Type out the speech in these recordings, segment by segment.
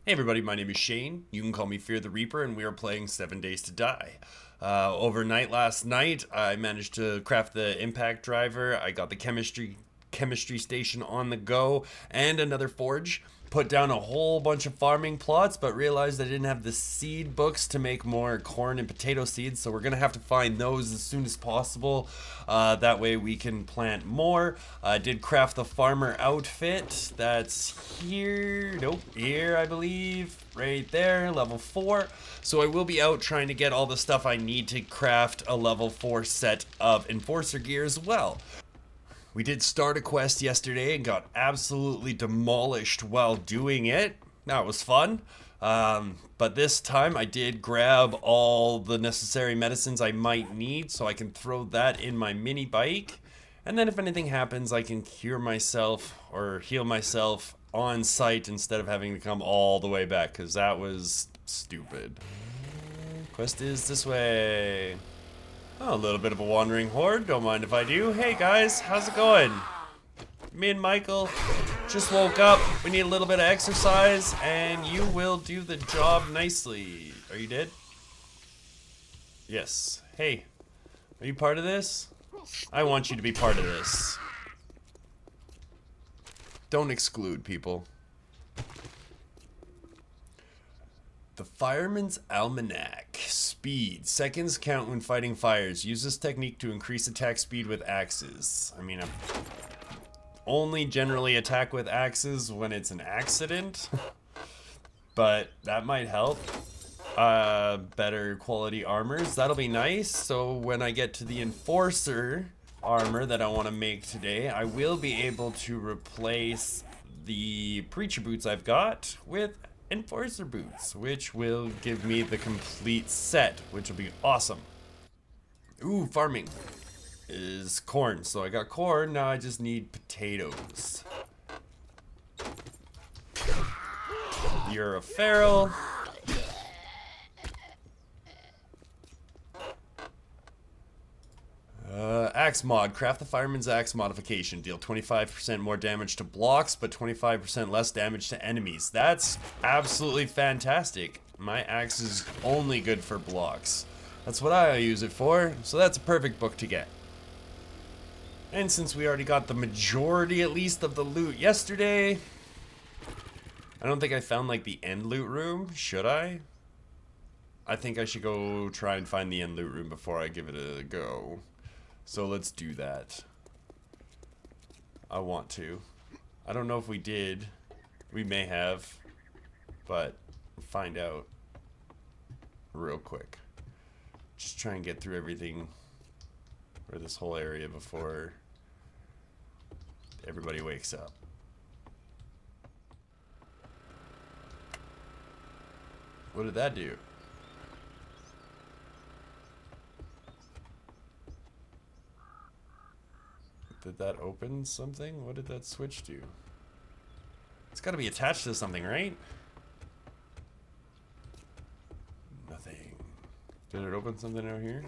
Hey everybody, my name is Shane. You can call me Fear the Reaper, and we are playing 7 Days to Die. Overnight last night, I managed to craft the impact driver. I got the chemistry station on the go, and another forge. Put down a whole bunch of farming plots, but realized I didn't have the seed books to make more corn and potato seeds, so we're gonna have to find those as soon as possible. That way we can plant more. I did craft the farmer outfit. That's here. Nope, here I believe. Right there, level 4. So I will be out trying to get all the stuff I need to craft a level 4 set of enforcer gear as well. We did start a quest yesterday and got absolutely demolished while doing it. That was fun. But this time I did grab all the necessary medicines I might need so I can throw that in my mini bike. And then if anything happens, I can cure myself or heal myself on site instead of having to come all the way back, because that was stupid. Quest is this way. Oh, a little bit of a wandering horde. Don't mind if I do. Hey guys, how's it going? Me and Michael just woke up. We need a little bit of exercise, and you will do the job nicely. Are you dead? Yes. Hey, are you part of this? I want you to be part of this. Don't exclude people. The Fireman's Almanac. Speed. Seconds count when fighting fires. Use this technique to increase attack speed with axes. I mean, I only generally attack with axes when it's an accident. But that might help. Better quality armors. That'll be nice. So when I get to the Enforcer armor that I want to make today, I will be able to replace the Preacher boots I've got with Enforcer boots, which will give me the complete set, which will be awesome. Ooh, farming is corn. So I got corn, now I just need potatoes. You're a feral. Axe mod. Craft the Fireman's Axe modification. Deal 25% more damage to blocks, but 25% less damage to enemies. That's absolutely fantastic. My axe is only good for blocks. That's what I use it for, so that's a perfect book to get. And since we already got the majority, at least, of the loot yesterday, I don't think I found, like, the end loot room. Should I? I think I should go try and find the end loot room before I give it a go. So let's do that. I want to. I don't know if we did. We may have. But we'll find out real quick. Just try and get through everything, or this whole area, before everybody wakes up. What did that do? Did that open something? What did that switch do? It's got to be attached to something, right? Nothing. Did it open something out here?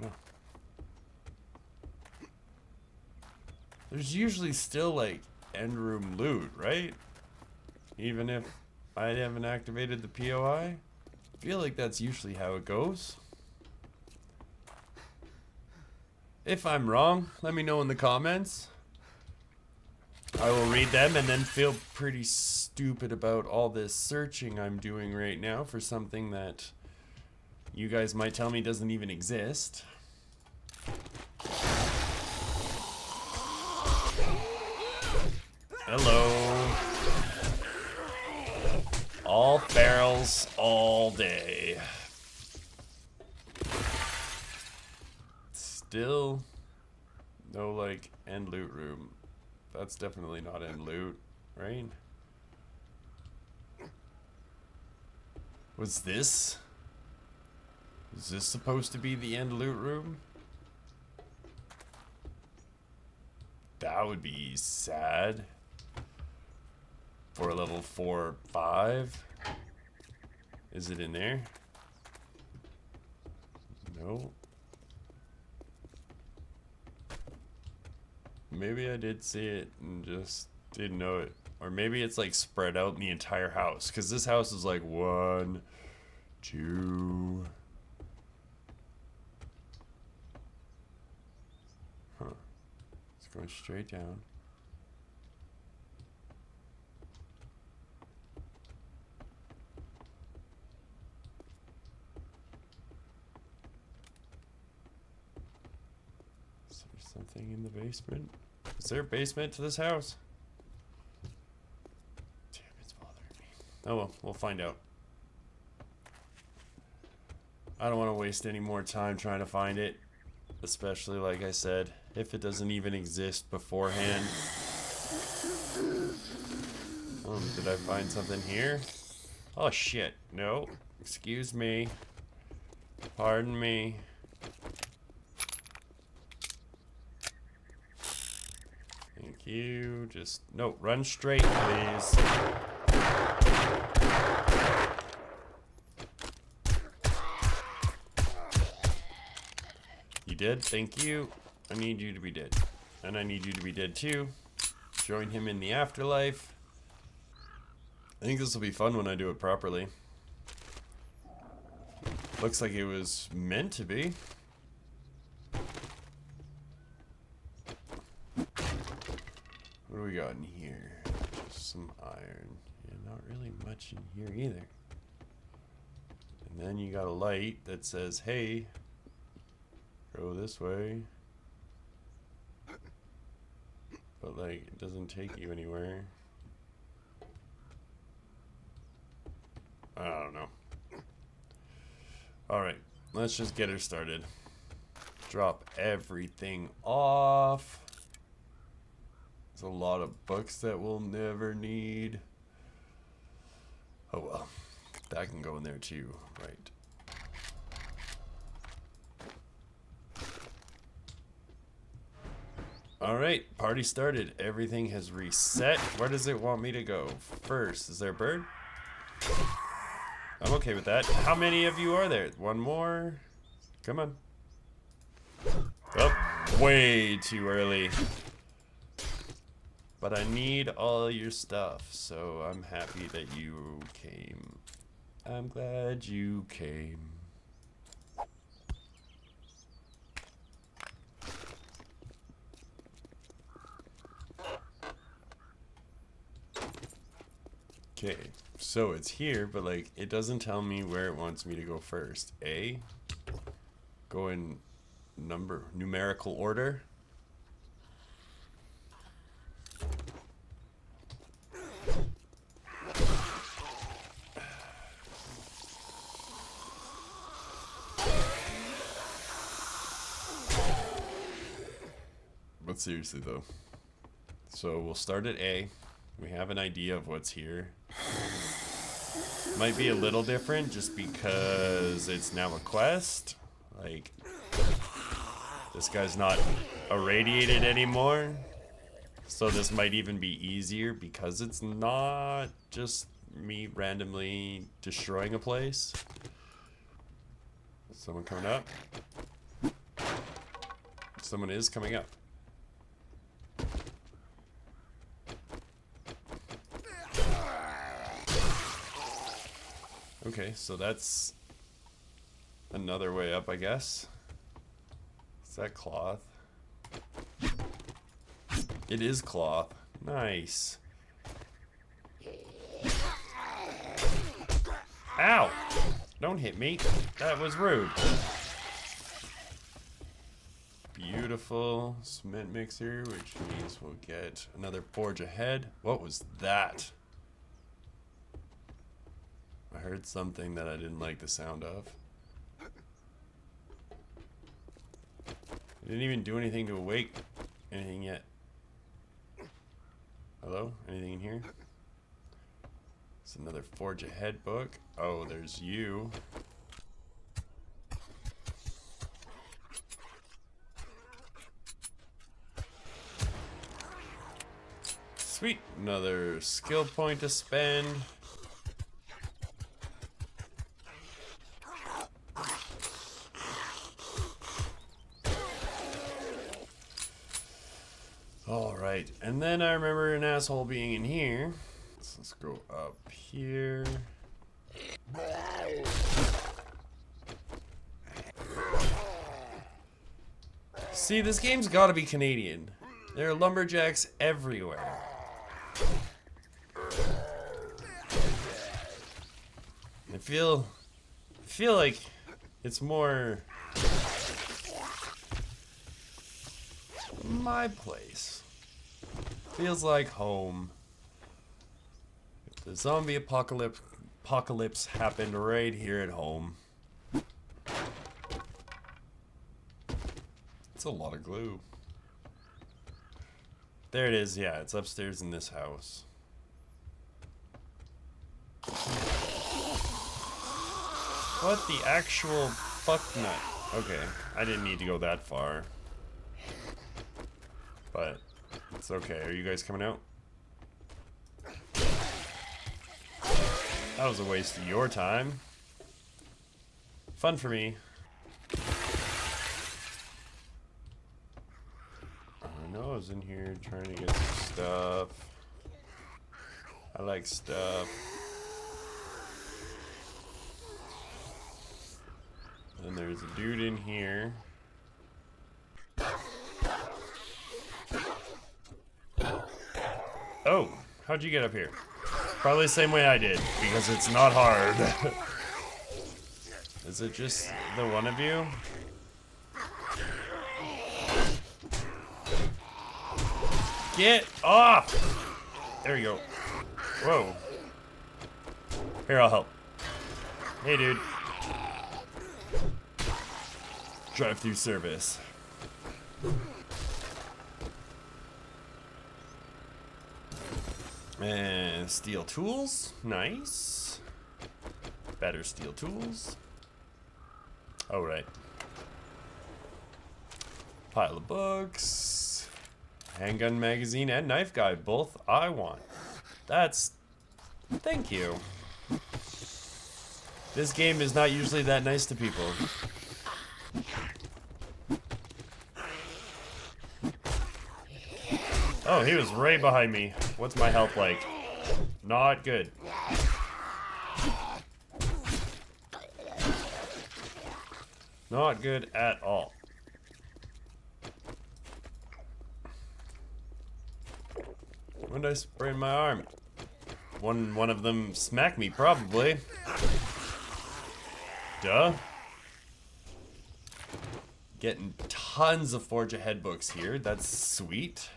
No. There's usually still, like, end room loot, right? Even if I haven't activated the POI? I feel like that's usually how it goes. If I'm wrong, let me know in the comments. I will read them and then feel pretty stupid about all this searching I'm doing right now for something that you guys might tell me doesn't even exist. Hello. All ferals all day. Still no, like, end loot room. That's definitely not end loot, right? Was this? Is this supposed to be the end loot room? That would be sad. For a level 4, 5. Is it in there? No. Maybe I did see it and just didn't know it Or maybe it's like spread out in the entire house. Because this house is like 1, 2. Huh. It's going straight down. Is there something in the basement? Is there a basement to this house? Damn, it's bothering me. Oh well, we'll find out. I don't want to waste any more time trying to find it. Especially, like I said, if it doesn't even exist beforehand. Did I find something here? Oh shit, no. Excuse me. Pardon me. Thank you. Just, no, run straight, please. You dead? Thank you. I need you to be dead. And I need you to be dead too. Join him in the afterlife. I think this will be fun when I do it properly. Looks like it was meant to be. What do we got in here? Just some iron. Yeah, not really much in here either. And then you got a light that says, hey, go this way. But like, it doesn't take you anywhere. I don't know. Alright, let's just get her started. Drop everything off. There's a lot of books that we'll never need. Oh well, that can go in there too, right? Alright, party started. Everything has reset. Where does it want me to go first? Is there a bird? I'm okay with that. How many of you are there? One more? Come on. Oh, way too early. But I need all your stuff, so I'm happy that you came. I'm glad you came. Okay, so it's here, but like, it doesn't tell me where it wants me to go first. A? Go in numerical order. But seriously though. So we'll start at A. We have an idea of what's here. Might be a little different just because it's now a quest. Like, this guy's not irradiated anymore. So this might even be easier because it's not just me randomly destroying a place. Someone coming up? Someone is coming up. Okay, so that's another way up, I guess. Is that cloth? It is cloth. Nice. Ow! Don't hit me. That was rude. Beautiful cement mixer, which means we'll get another forge ahead. What was that? I heard something that I didn't like the sound of. I didn't even do anything to awake anything yet. Hello? Anything in here? It's another Forge Ahead book. Oh, there's you. Sweet. Another skill point to spend. Alright, and then I remember an asshole being in here. So let's go up here. See, this game's gotta be Canadian. There are lumberjacks everywhere. I feel like it's more my place. Feels like home. If the zombie apocalypse happened right here at home. It's a lot of glue. There it is, yeah, it's upstairs in this house. What the actual fuck nut? Okay, I didn't need to go that far. But it's okay. Are you guys coming out? That was a waste of your time. Fun for me. I know I was in here trying to get some stuff. I like stuff. And there's a dude in here. Oh, how'd you get up here? Probably the same way I did, because it's not hard. Is it just the one of you? Get off! There you go. Whoa. Here, I'll help. Hey, dude. Drive-through service. And steel tools. Nice. Better steel tools. Oh, right. Pile of books. Handgun magazine and knife guide. Both I want. That's... Thank you. This game is not usually that nice to people. Oh, he was right behind me. What's my health like? Not good. Not good at all. When did I sprain my arm? One of them smacked me, probably. Duh. Getting tons of Forge Ahead books here. That's sweet.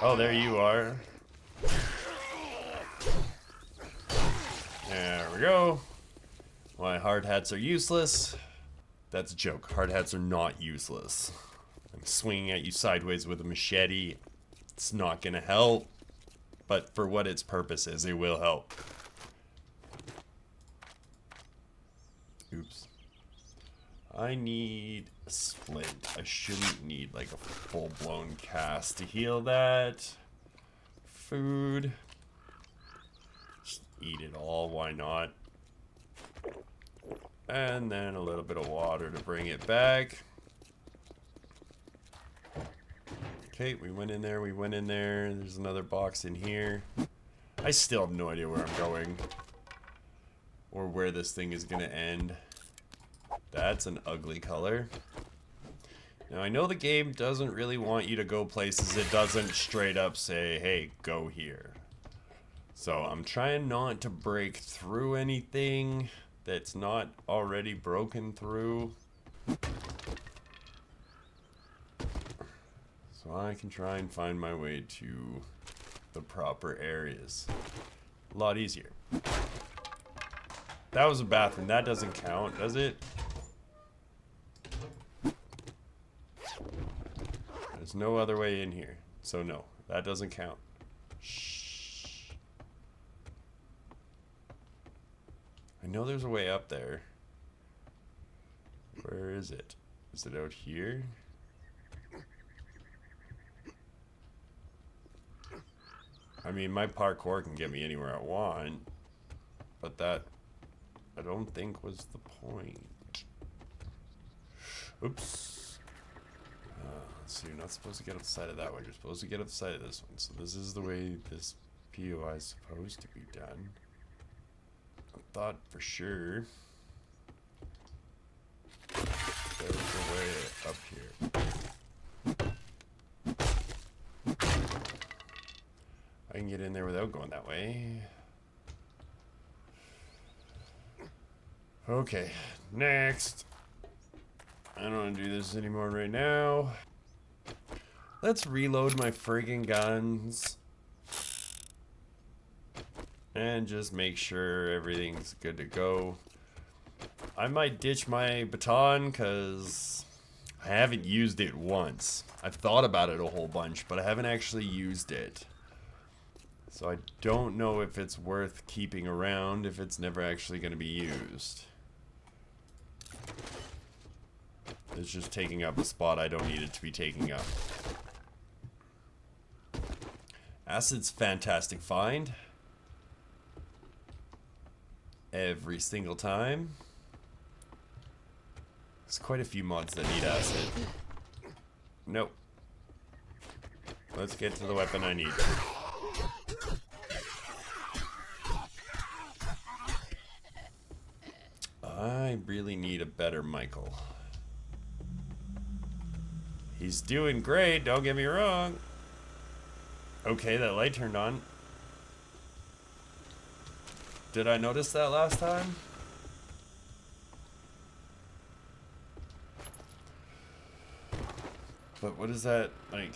Oh, there you are. There we go. Why hard hats are useless. That's a joke. Hard hats are not useless. I'm swinging at you sideways with a machete. It's not gonna help. But for what its purpose is, it will help. Oops. I need a splint. I shouldn't need like a full-blown cast to heal that. Food. Just eat it all, why not? And then a little bit of water to bring it back. Okay, we went in there, There's another box in here. I still have no idea where I'm going. Or where this thing is gonna end. That's an ugly color. Now I know the game doesn't really want you to go places. It doesn't straight up say, hey, go here. So I'm trying not to break through anything that's not already broken through. So I can try and find my way to the proper areas. A lot easier. That was a bathroom. That doesn't count, does it? There's no other way in here. So no, that doesn't count. Shh. I know there's a way up there. Where is it? Is it out here? I mean, my parkour can get me anywhere I want. But that, I don't think was the point. Oops. So you're not supposed to get up the side of that one. You're supposed to get up the side of this one. So this is the way this POI is supposed to be done. I thought for sure there was a way up here. I can get in there without going that way. Okay, next. I don't want to do this anymore right now. Let's reload my friggin' guns. And just make sure everything's good to go. I might ditch my baton because I haven't used it once. I've thought about it a whole bunch, but I haven't actually used it. So I don't know if it's worth keeping around if it's never actually going to be used. It's just taking up a spot I don't need it to be taking up. Acid's fantastic find. Every single time. There's quite a few mods that need acid. Nope. Let's get to the weapon I need. I really need a better Michael. He's doing great, don't get me wrong. Okay, that light turned on. Did I notice that last time? But what is that, like?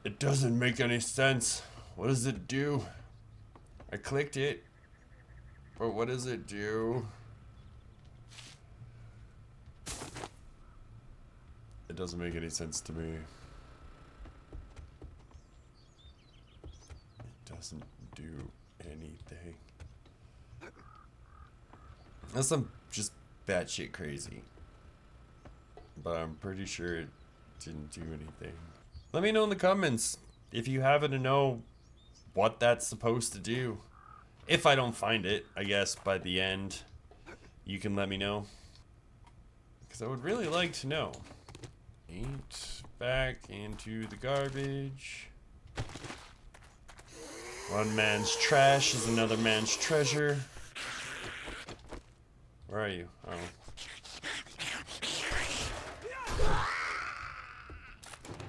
It doesn't make any sense. What does it do? I clicked it. But what does it do? It doesn't make any sense to me. It doesn't do anything. Unless I'm just batshit crazy. But I'm pretty sure it didn't do anything. Let me know in the comments if you happen to know what that's supposed to do. If I don't find it, I guess by the end, you can let me know. Because I would really like to know. Paint back into the garbage. One man's trash is another man's treasure. Where are you? Oh.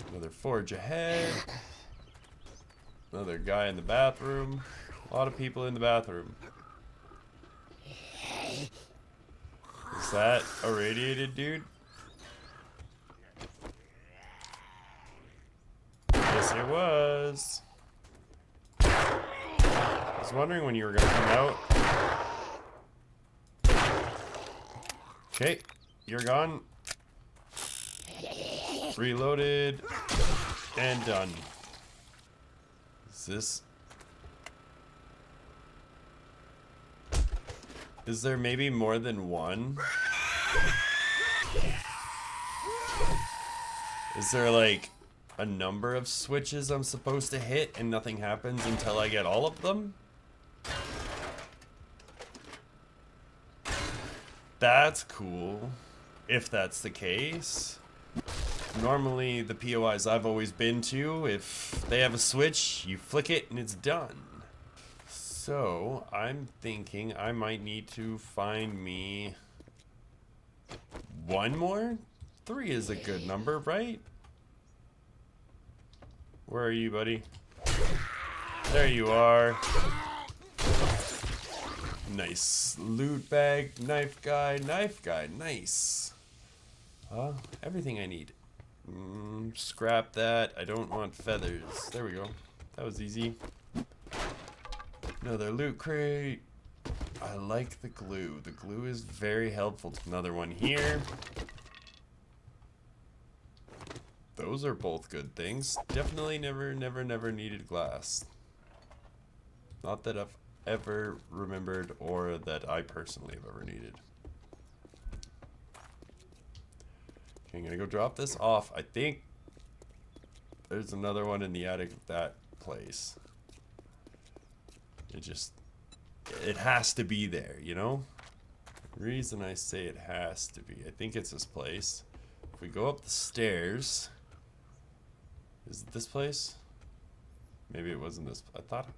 Another forge ahead. Another guy in the bathroom. A lot of people in the bathroom. Is that a radiated dude? Yes, it was. I was wondering when you were gonna come out. Okay, you're gone. Reloaded. And done. Is this... Is there maybe more than one? Is there like a number of switches I'm supposed to hit and nothing happens until I get all of them? That's cool, if that's the case. Normally, the POIs I've always been to, if they have a switch, you flick it and it's done. So, I'm thinking I might need to find me one more? 3 is a good number, right? Where are you, buddy? There you are. Nice loot bag, knife guy, nice. Everything I need. Scrap that. I don't want feathers. There we go. That was easy. Another loot crate. I like the glue. The glue is very helpful. Another one here. Those are both good things. Definitely never needed glass. Not that I've ever remembered or that I personally have ever needed. Okay, I'm gonna go drop this off. I think there's another one in the attic of that place. It has to be there, you know? Reason I say it has to be, I think it's this place. If we go up the stairs, is it this place? Maybe it wasn't this. I thought.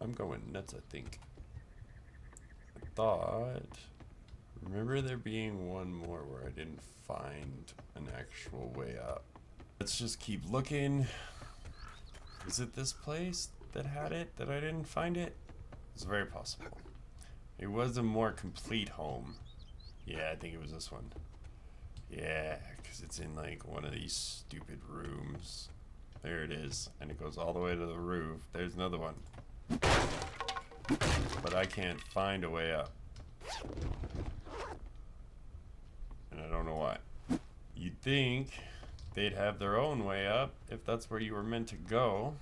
I'm going nuts, I think. I thought. Remember there being one more where I didn't find an actual way up. Let's just keep looking. Is it this place that had it that I didn't find it? It's very possible. It was a more complete home. Yeah, I think it was this one. Yeah, because it's in like one of these stupid rooms. There it is. And it goes all the way to the roof. There's another one. But I can't find a way up. And I don't know why. You'd think they'd have their own way up if that's where you were meant to go.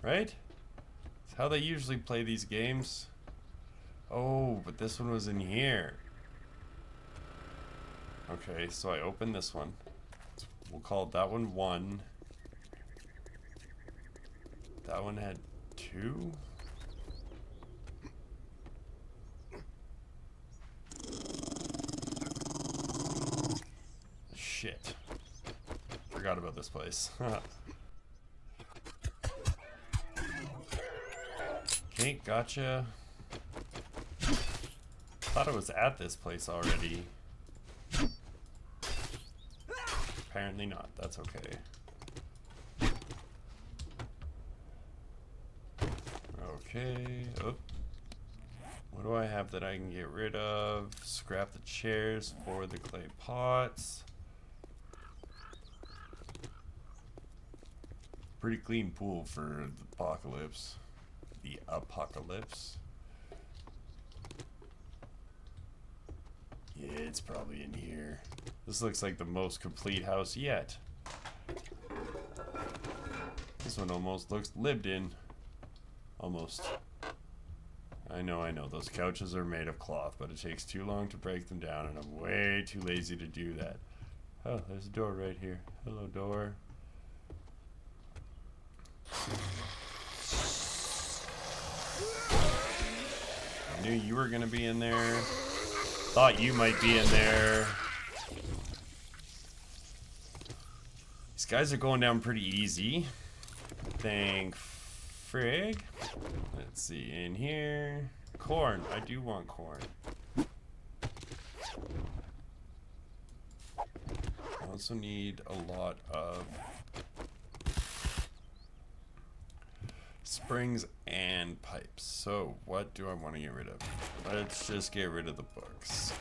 Right? It's how they usually play these games. Oh, but this one was in here. Okay, so I opened this one. We'll call that one 1. That one had 2. Shit. Forgot about this place. Okay, gotcha. Thought I was at this place already. Apparently not. That's okay. Okay. Oh. What do I have that I can get rid of? Scrap the chairs for the clay pots. Pretty clean pool for the apocalypse. The apocalypse. Yeah, it's probably in here. This looks like the most complete house yet. This one almost looks lived in. Almost. I know. Those couches are made of cloth, but it takes too long to break them down, and I'm way too lazy to do that. Oh, there's a door right here. Hello, door. I knew you were gonna be in there. Thought you might be in there. These guys are going down pretty easy. Thank frig. Let's see, in here. Corn. I do want corn. I also need a lot of springs and pipes. So what do I want to get rid of? Let's just get rid of the books.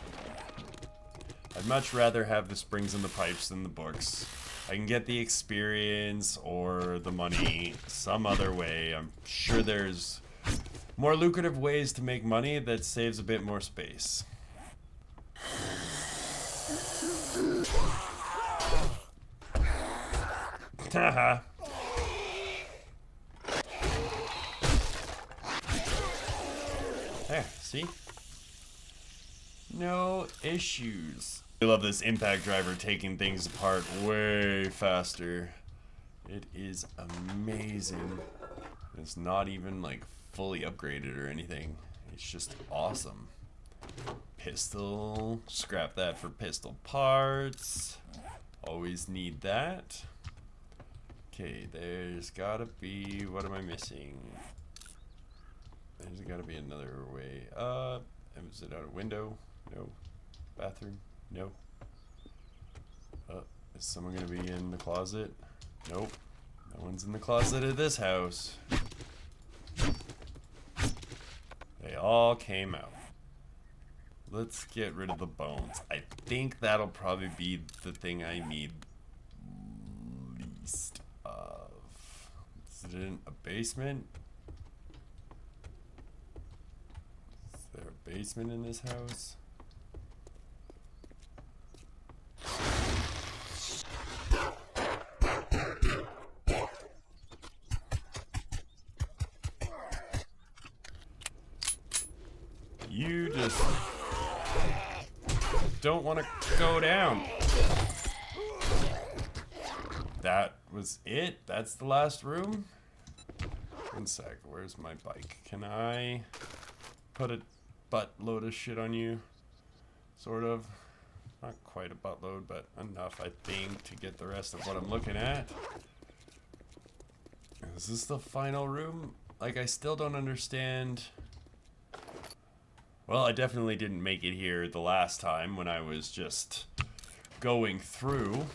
I'd much rather have the springs and the pipes than the books. I can get the experience or the money some other way. I'm sure there's more lucrative ways to make money that saves a bit more space. Haha. There, see? No issues. I love this impact driver taking things apart way faster. It is amazing. It's not even like fully upgraded or anything. It's just awesome. Pistol. Scrap that for pistol parts. Always need that. Okay, there's gotta be... What am I missing? There's gotta be another way up. Is it out a window? No. Bathroom? No. Is someone gonna be in the closet? Nope. No one's in the closet of this house. They all came out. Let's get rid of the bones. I think that'll probably be the thing I need least of. Is it in a basement? Is there a basement in this house? You just don't want to go down. That was it? That's the last room? One sec, where's my bike? Can I put a buttload of shit on you. Sort of. Not quite a buttload, but enough, I think, to get the rest of what I'm looking at. Is this the final room? Like, I still don't understand. Well, I definitely didn't make it here the last time when I was just going through.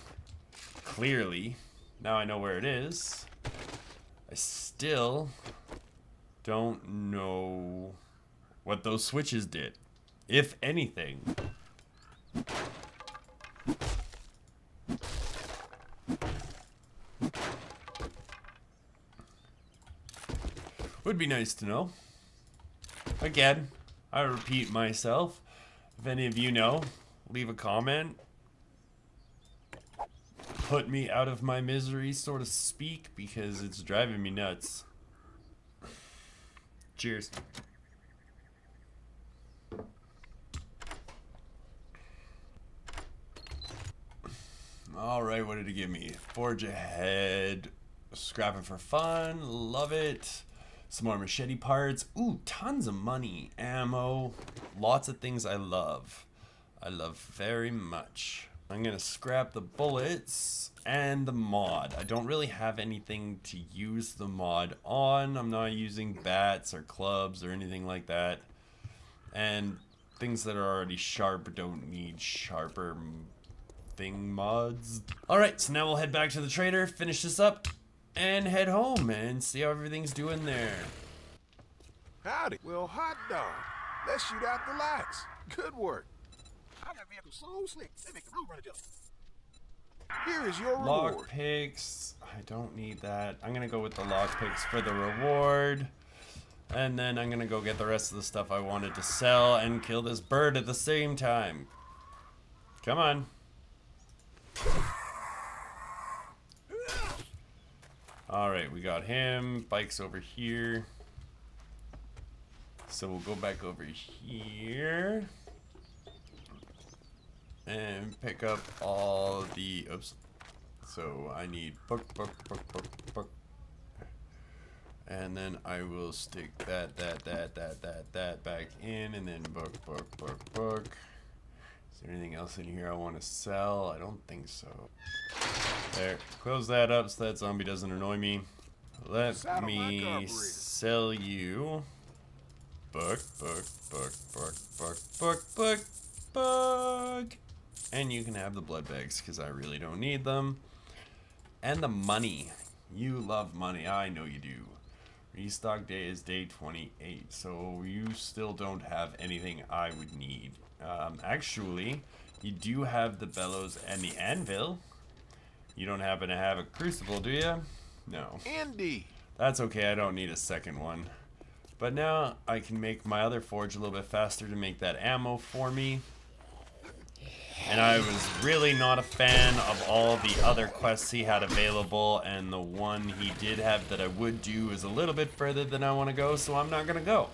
Clearly. Now I know where it is. I still don't know what those switches did, if anything. Would be nice to know. Again, I repeat myself. If any of you know, leave a comment. Put me out of my misery, so to speak, because it's driving me nuts. Cheers. Alright, what did it give me? Forge ahead. Scrapping for fun. Love it. Some more machete parts. Ooh, tons of money. Ammo. Lots of things I love. I love very much. I'm gonna scrap the bullets and the mod. I don't really have anything to use the mod on. I'm not using bats or clubs or anything like that. And things that are already sharp don't need sharper thing mods. Alright, so now we'll head back to the trader, finish this up, and head home and see how everything's doing there. Howdy. Well, hot dog. Let's shoot out the lights. Good work. I got vehicles so slick, they make the road run together. Here is your reward. Lockpicks. I don't need that. I'm gonna go with the lockpicks for the reward. And then I'm gonna go get the rest of the stuff I wanted to sell and kill this bird at the same time. Come on. Alright, we got him. Bike's over here. So we'll go back over here. And pick up all the, oops. So I need book. And then I will stick that back in, and then book. Is there anything else in here I want to sell? I don't think so. There, close that up so that zombie doesn't annoy me. Let me sell you book. And you can have the blood bags because I really don't need them. And the money. You love money. I know you do. Restock day is day 28. So you still don't have anything I would need. Actually, you do have the bellows and the anvil. You don't happen to have a crucible, do you? No. Indeed. That's okay. I don't need a second one. But now I can make my other forge a little bit faster to make that ammo for me. And I was really not a fan of all the other quests he had available, and the one he did have that I would do is a little bit further than I want to go, so I'm not going to go.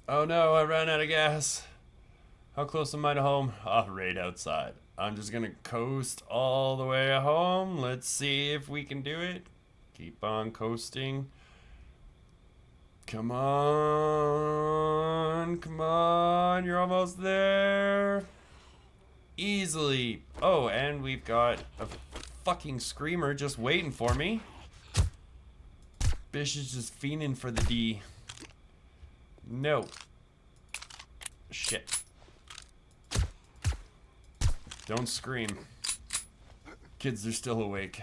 Oh no, I ran out of gas. How close am I to home? Ah, right outside. I'm just going to coast all the way home. Let's see if we can do it. Keep on coasting. Come on, you're almost there. Easily. Oh, and we've got a fucking screamer just waiting for me. Bish is just fiending for the D. No. Shit. Don't scream. Kids are still awake.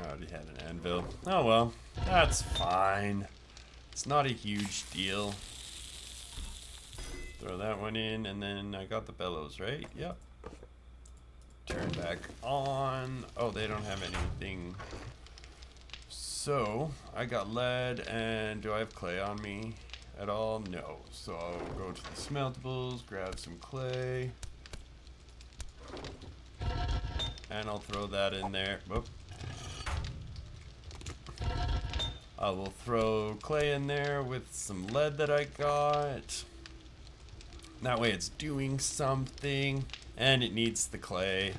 I already had an anvil. Oh well, that's fine. It's not a huge deal. Throw that one in, and then I got the bellows, right? Yep. Turn back on. Oh, they don't have anything. So, I got lead, and do I have clay on me at all? No. So I'll go to the smeltables, grab some clay. And I'll throw that in there. Whoop. I will throw clay in there with some lead that I got. That way it's doing something. And it needs the clay.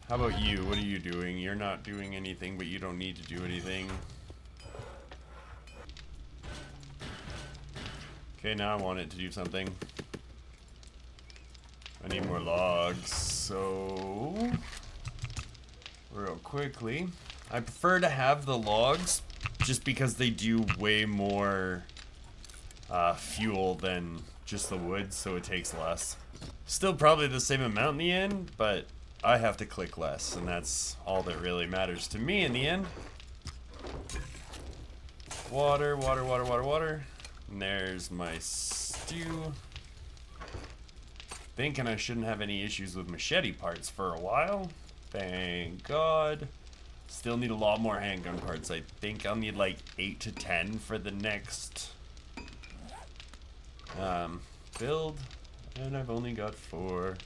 How about you? What are you doing? You're not doing anything, but you don't need to do anything. Okay, now I want it to do something. I need more logs, so real quickly. I prefer to have the logs just because they do way more fuel than just the wood, so it takes less. Still probably the same amount in the end, but I have to click less, and that's all that really matters to me in the end. Water, water, water, water, water. And there's my stew. Thinking I shouldn't have any issues with machete parts for a while. Thank God. Still need a lot more handgun parts. I think I'll need like 8 to 10 for the next build. And I've only got 4.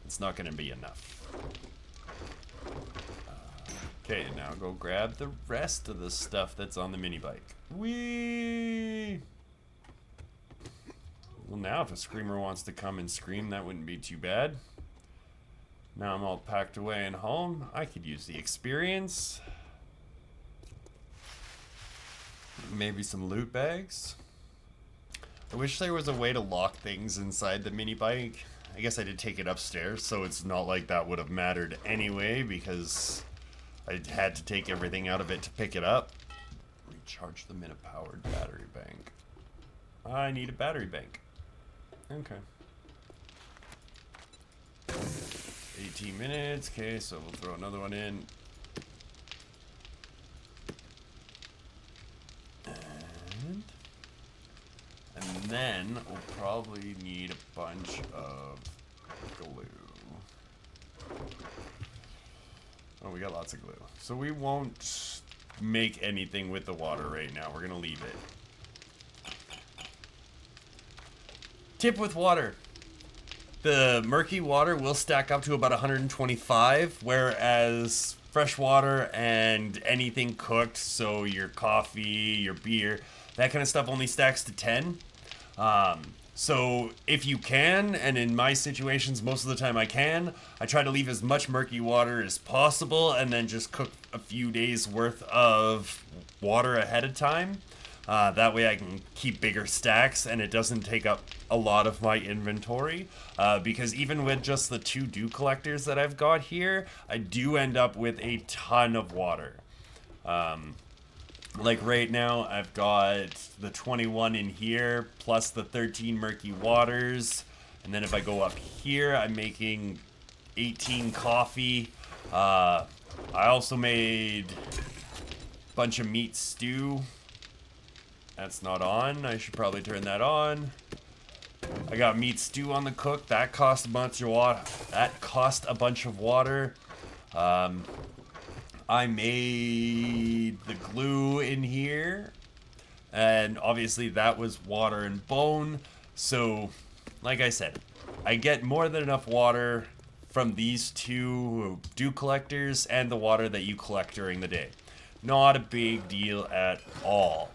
It's not going to be enough. Okay, now go grab the rest of the stuff that's on the mini bike. Whee! Well, now if a screamer wants to come and scream, that wouldn't be too bad. Now I'm all packed away and home. I could use the experience. Maybe some loot bags. I wish there was a way to lock things inside the mini bike. I guess I did take it upstairs, so it's not like that would have mattered anyway, because I had to take everything out of it to pick it up. Recharge them in a powered battery bank. I need a battery bank. Okay. 18 minutes. Okay, so we'll throw another one in. And then we'll probably need a bunch of glue. Oh, we got lots of glue. So we won't make anything with the water right now. We're gonna leave it. Tip with water. The murky water will stack up to about 125, whereas fresh water and anything cooked, so your coffee, your beer, that kind of stuff only stacks to 10. So if you can, and in my situations most of the time I can, I try to leave as much murky water as possible and then just cook a few days worth of water ahead of time. That way I can keep bigger stacks and it doesn't take up a lot of my inventory. Because even with just the 2 dew collectors that I've got here, I do end up with a ton of water. Like right now, I've got the 21 in here, plus the 13 murky waters. And then if I go up here, I'm making 18 coffee. I also made a bunch of meat stew. That's not on. I should probably turn that on. I got meat stew on the cook. That cost a bunch of water. I made the glue in here, and obviously that was water and bone. So, like I said, I get more than enough water from these 2 dew collectors and the water that you collect during the day. Not a big deal at all.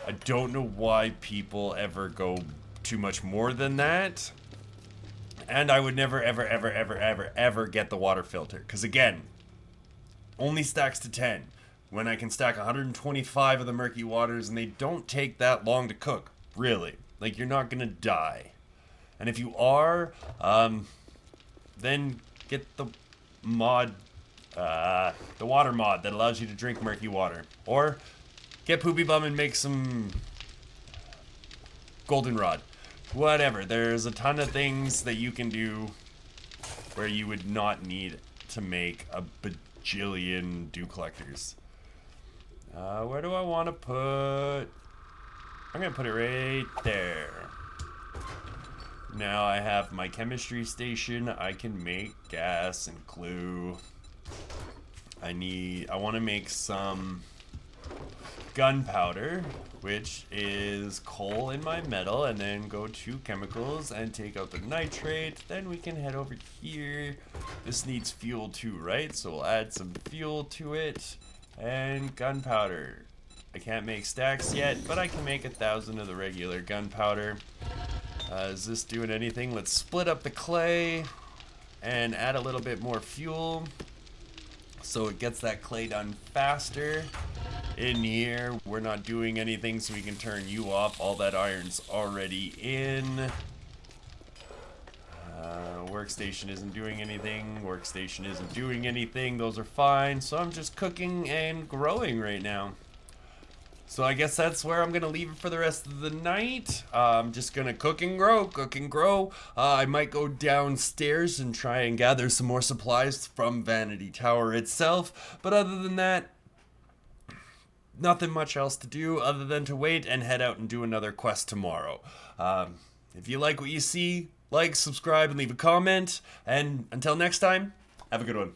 I don't know why people ever go too much more than that. And I would never, ever, ever, ever, ever, ever get the water filter. Because again, only stacks to 10. When I can stack 125 of the murky waters and they don't take that long to cook. Really. Like, you're not going to die. And if you are, then get the mod, the water mod that allows you to drink murky water. Or get Poopy Bum and make some goldenrod. Whatever. There's a ton of things that you can do where you would not need to make a bajillion dew collectors. Where do I want to put... I'm going to put it right there. Now I have my chemistry station. I can make gas and glue. I want to make some gunpowder, which is coal in my metal, and then go to chemicals and take out the nitrate. Then we can head over here. This needs fuel too, right? So we'll add some fuel to it and gunpowder. I can't make stacks yet, but I can make 1,000 of the regular gunpowder. Is this doing anything? Let's split up the clay. and add a little bit more fuel so it gets that clay done faster. In here, we're not doing anything, so we can turn you off. All that iron's already in. Workstation isn't doing anything. Workstation isn't doing anything. Those are fine. So I'm just cooking and growing right now. So I guess that's where I'm gonna leave it for the rest of the night. I'm just gonna cook and grow. I might go downstairs and try and gather some more supplies from Vanity Tower itself. But other than that, nothing much else to do other than to wait and head out and do another quest tomorrow. If you like what you see, like, subscribe, and leave a comment. And until next time, have a good one.